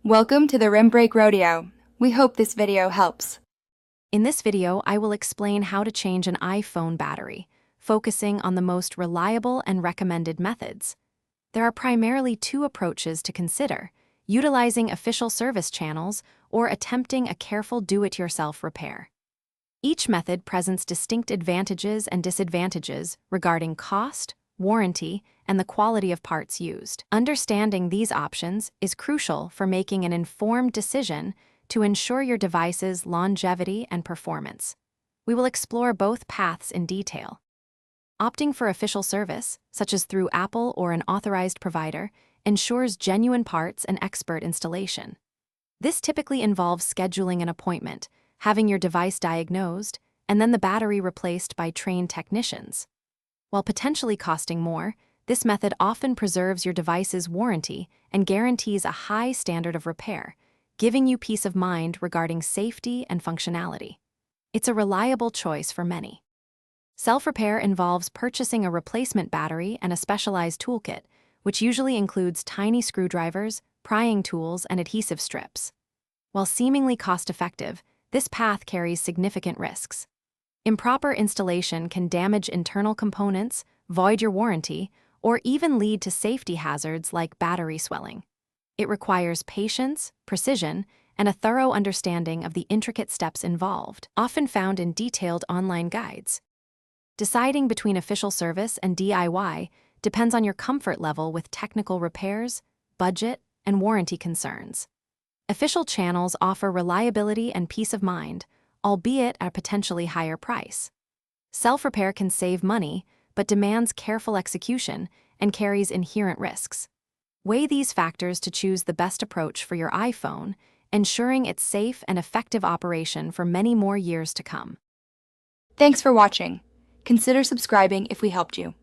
Welcome to the Rim Break Rodeo. We hope this video helps. In this video, I will explain how to change an iPhone battery, focusing on the most reliable and recommended methods. There are primarily two approaches to consider: utilizing official service channels or attempting a careful do-it-yourself repair. Each method presents distinct advantages and disadvantages regarding cost, warranty, and the quality of parts used. Understanding these options is crucial for making an informed decision to ensure your device's longevity and performance. We will explore both paths in detail. Opting for official service, such as through Apple or an authorized provider, ensures genuine parts and expert installation. This typically involves scheduling an appointment, having your device diagnosed, and then the battery replaced by trained technicians. While potentially costing more, this method often preserves your device's warranty and guarantees a high standard of repair, giving you peace of mind regarding safety and functionality. It's a reliable choice for many. Self-repair involves purchasing a replacement battery and a specialized toolkit, which usually includes tiny screwdrivers, prying tools, and adhesive strips. While seemingly cost-effective, this path carries significant risks. Improper installation can damage internal components, void your warranty, or even lead to safety hazards like battery swelling. It requires patience, precision, and a thorough understanding of the intricate steps involved, often found in detailed online guides. Deciding between official service and DIY depends on your comfort level with technical repairs, budget, and warranty concerns. Official channels offer reliability and peace of mind, albeit at a potentially higher price. Self-repair can save money, but demands careful execution and carries inherent risks. Weigh these factors to choose the best approach for your iPhone, ensuring its safe and effective operation for many more years to come. Thanks for watching. Consider subscribing if we helped you.